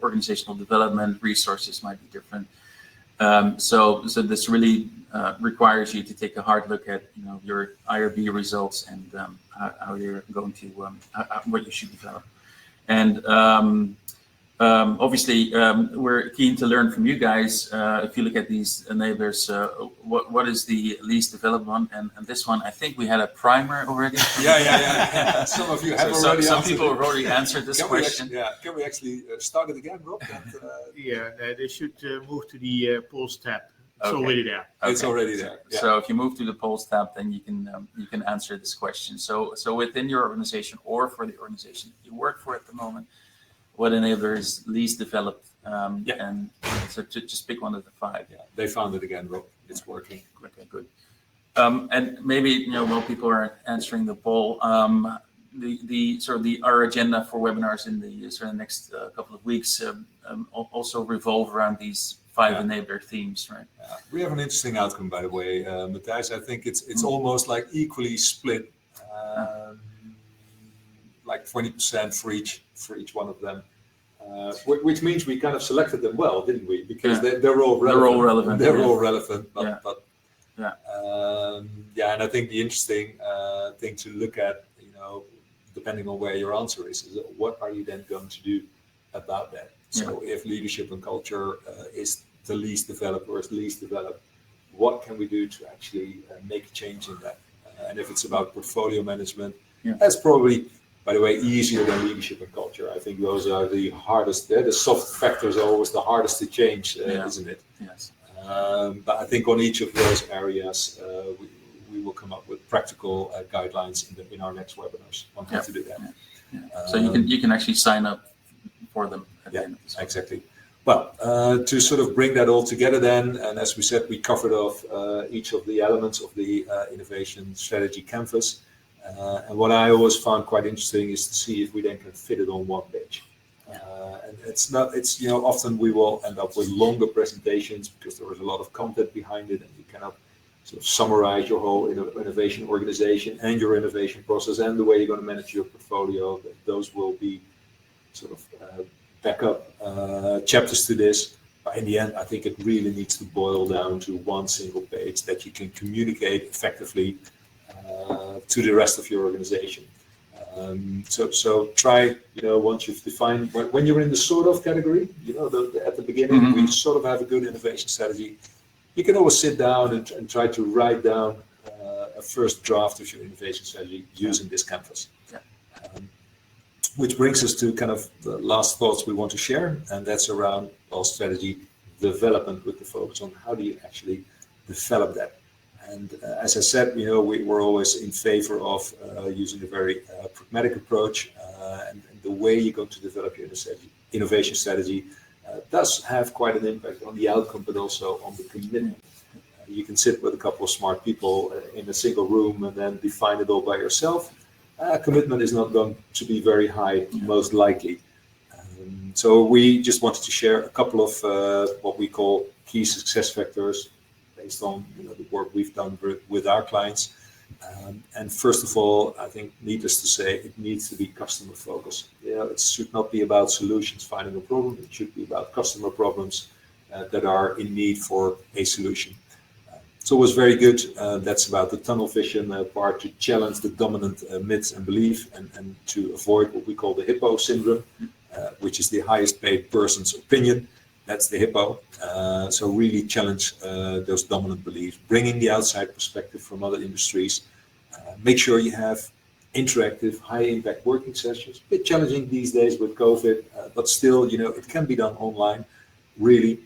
organizational development. Resources might be different. So this really requires you to take a hard look at your IRB results and how you're going to what you should develop. And obviously, we're keen to learn from you guys. If you look at these enablers, what is the least developed one? And this one, I think we had a primer already. Yeah. Some of you have already. Some people have already answered this question. Can we actually start it again, Rob? They should move to the polls tab. It's already there. Okay. It's already there. So if you move to the polls tab, then you can answer this question. So within your organization, or for the organization you work for at the moment, what enabler is least developed? And so just pick one of the 5. They found it again, Rob. It's working. Okay, good. And maybe while people are answering the poll, our agenda for webinars in the sort of next couple of weeks also revolve around these 5 enabler themes, right? We have an interesting outcome, by the way, Matthijs. I think it's almost like equally split, like 20% for each one of them, which means we kind of selected them well, didn't we? Because they're all relevant. They're all relevant. But and I think the interesting thing to look at, depending on where your answer is what are you then going to do about that? So if leadership and culture is the least developed or is least developed, what can we do to actually make a change in that? And if it's about portfolio management, that's probably, by the way, easier than leadership and culture. I think those are the hardest. The soft factors are always the hardest to change, isn't it? Yes. But I think on each of those areas, we will come up with practical guidelines in our next webinars on how to do that. So you can actually sign up for them. Exactly. Well, to sort of bring that all together then, and as we said, we covered off each of the elements of the innovation strategy canvas. And what I always found quite interesting is to see if we then can fit it on one page. And it's often we will end up with longer presentations because there is a lot of content behind it, and you cannot sort of summarize your whole innovation organization and your innovation process and the way you're going to manage your portfolio. Those will be sort of backup chapters to this. But in the end, I think it really needs to boil down to one single page that you can communicate effectively to the rest of your organization. So try, once you've defined, when you're in the sort of category, at the beginning, we sort of have a good innovation strategy. You can always sit down and try to write down a first draft of your innovation strategy using this canvas. Which brings us to kind of the last thoughts we want to share, and that's around strategy development with the focus on how do you actually develop that. And as I said, we're always in favor of using a very pragmatic approach, and the way you're going to develop your innovation strategy does have quite an impact on the outcome, but also on the commitment. You can sit with a couple of smart people in a single room and then define it all by yourself. Commitment is not going to be very high, most likely. So we just wanted to share a couple of what we call key success factors based on the work we've done with our clients. And first of all, I think needless to say, it needs to be customer focused. It should not be about solutions finding a problem. It should be about customer problems that are in need for a solution. So it was very good. That's about the tunnel vision part, to challenge the dominant myths and beliefs, and to avoid what we call the hippo syndrome, which is the highest paid person's opinion. That's the hippo. So really challenge those dominant beliefs, bringing the outside perspective from other industries. Make sure you have interactive, high impact working sessions. A bit challenging these days with COVID, but still, it can be done online, really,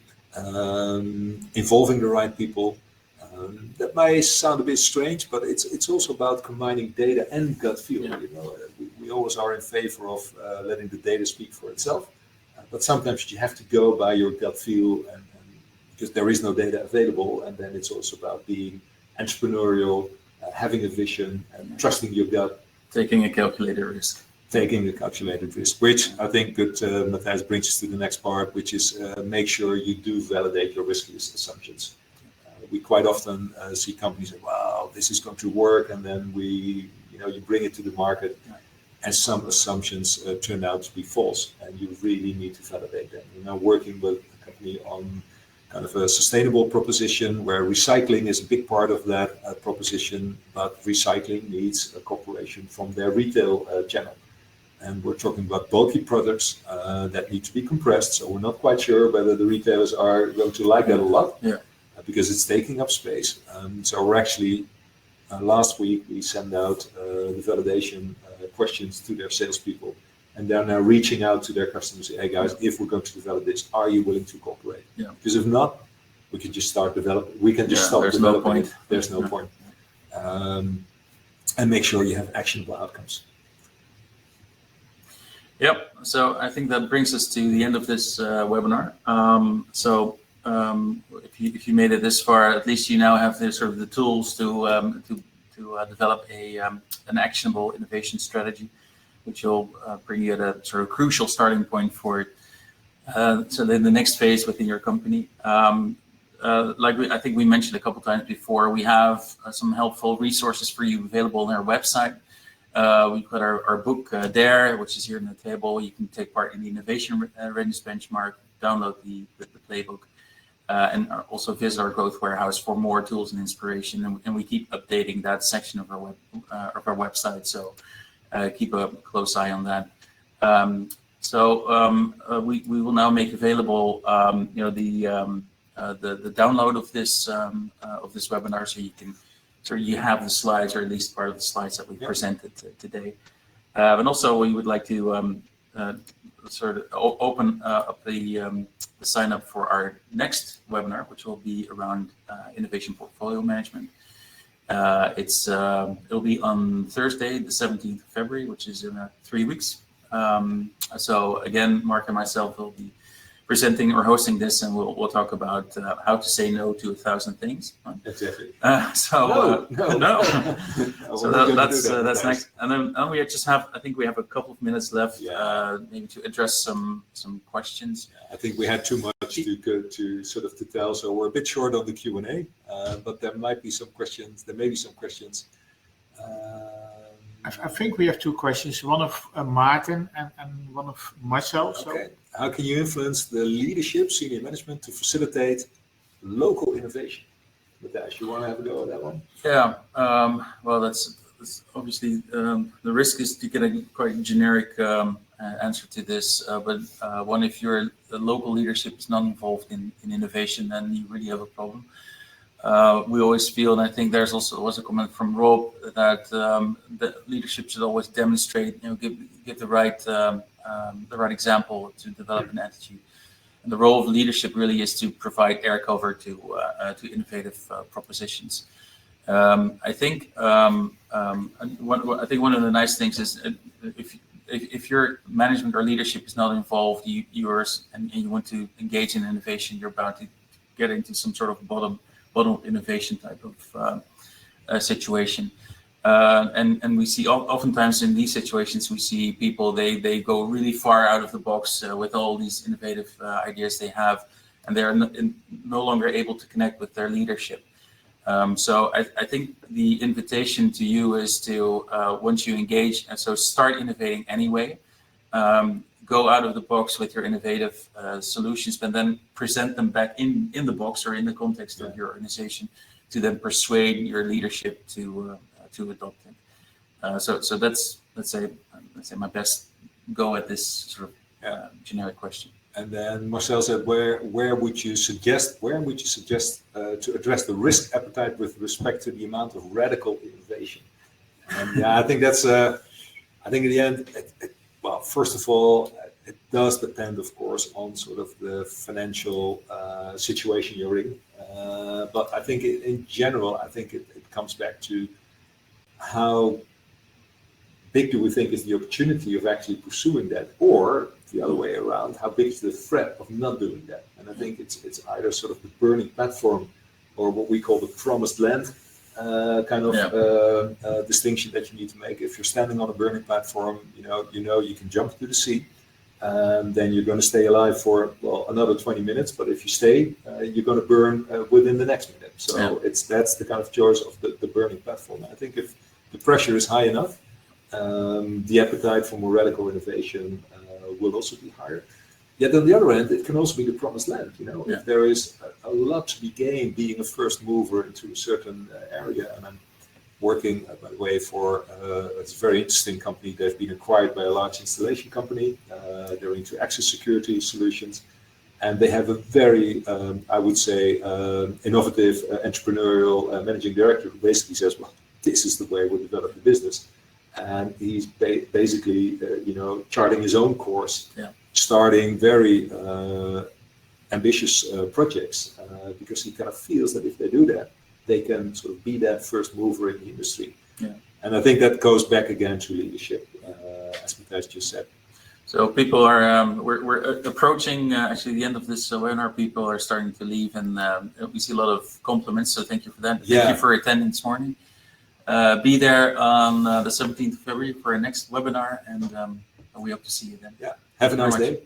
involving the right people. That may sound a bit strange, but it's also about combining data and gut feel. We always are in favor of letting the data speak for itself, but sometimes you have to go by your gut feel, and because there is no data available. And then it's also about being entrepreneurial, having a vision, and trusting your gut. Taking a calculated risk. Taking a calculated risk, which I think Matthijs brings us to the next part, which is make sure you do validate your risk list assumptions. We quite often see companies say, wow, this is going to work. And then you bring it to the market, and some assumptions turn out to be false. And you really need to validate them. We're now working with a company on kind of a sustainable proposition where recycling is a big part of that proposition, but recycling needs a cooperation from their retail channel. And we're talking about bulky products that need to be compressed. So we're not quite sure whether the retailers are going to like that a lot. Because it's taking up space. So we're actually, last week, we sent out the validation questions to their salespeople. And they're now reaching out to their customers, hey guys, if we're going to develop this, are you willing to cooperate? Because if not, we can just start developing. We can just stop developing it. There's no point. And make sure you have actionable outcomes. Yep. So I think that brings us to the end of this webinar. If you made it this far, at least you now have the tools to develop an actionable innovation strategy, which will bring you at a sort of crucial starting point for it. So then the next phase within your company, I think we mentioned a couple times before, we have some helpful resources for you available on our website. We've got our book there, which is here on the table. You can take part in the Innovation Readiness Benchmark, download the playbook. And also visit our growth warehouse for more tools and inspiration, and we keep updating that section of our website. So keep a close eye on that. We will now make available the download of this webinar, so you have the slides, or at least part of the slides that we presented today. And also we would like to open up the sign up for our next webinar, which will be around innovation portfolio management. It'll be on Thursday, the 17th of February, which is in 3 weeks. So again, Mark and myself will be presenting or hosting this, and we'll talk about how to say no to 1,000 things. Exactly. No. So that's next. And then we just have, I think we have a couple of minutes left, maybe to address some questions. I think we had too much to tell, so we're a bit short on the Q&A, but there might be some questions. There may be some questions. I think we have two questions, one of Martin and one of myself. Okay. how can you influence the leadership, senior management, to facilitate local innovation? Matthijs, you want to have a go at that one? Yeah, well, that's obviously the risk is to get a quite generic answer to this. But one, if the local leadership is not involved in innovation, then you really have a problem. We always feel, and I think there's also was a comment from Rob that the leadership should always demonstrate, give the right example to develop an attitude. And the role of leadership really is to provide air cover to innovative propositions. I think one of the nice things is if your management or leadership is not involved, and you want to engage in innovation, you're bound to get into some sort of bottom innovation type of situation. And we see oftentimes in these situations, we see people, they go really far out of the box with all these innovative ideas they have, and they're no longer able to connect with their leadership. So I think the invitation to you is to, once you engage, and so start innovating anyway, go out of the box with your innovative solutions, but then present them back in the box or in the context of your organization to then persuade your leadership to adopt it. So that's let's say my best go at this sort of generic question. And then Marcel said, where would you suggest to address the risk appetite with respect to the amount of radical innovation? And yeah, I think that's I think in the end, well, first of all, it does depend, of course, on sort of the financial situation you're in. But I think in general, I think it comes back to how big do we think is the opportunity of actually pursuing that, or the other way around, how big is the threat of not doing that? And I think it's either sort of the burning platform or what we call the promised land distinction that you need to make. If you're standing on a burning platform, you can jump to the sea, then you're going to stay alive for another 20 minutes. But if you stay, you're going to burn within the next minute. So that's the kind of choice of the burning platform. And I think if the pressure is high enough, the appetite for more radical innovation will also be higher. Yet on the other end, it can also be the promised land. If there is a lot to be gained being a first mover into a certain area, and I'm working, by the way, for it's a very interesting company. They've been acquired by a large installation company. They're into access security solutions, and they have a very, I would say, innovative, entrepreneurial managing director who basically says, well, this is the way we'll develop the business. And he's basically, charting his own course, starting very ambitious projects, because he kind of feels that if they do that, they can sort of be that first mover in the industry. Yeah. And I think that goes back again to leadership, as Matthijs just said. So people are, we're approaching actually the end of this webinar. People are starting to leave, and we see a lot of compliments. So thank you for that. Thank you for attending this morning. Be there on the 17th of February for our next webinar, and we hope to see you then. Yeah. Have a nice day.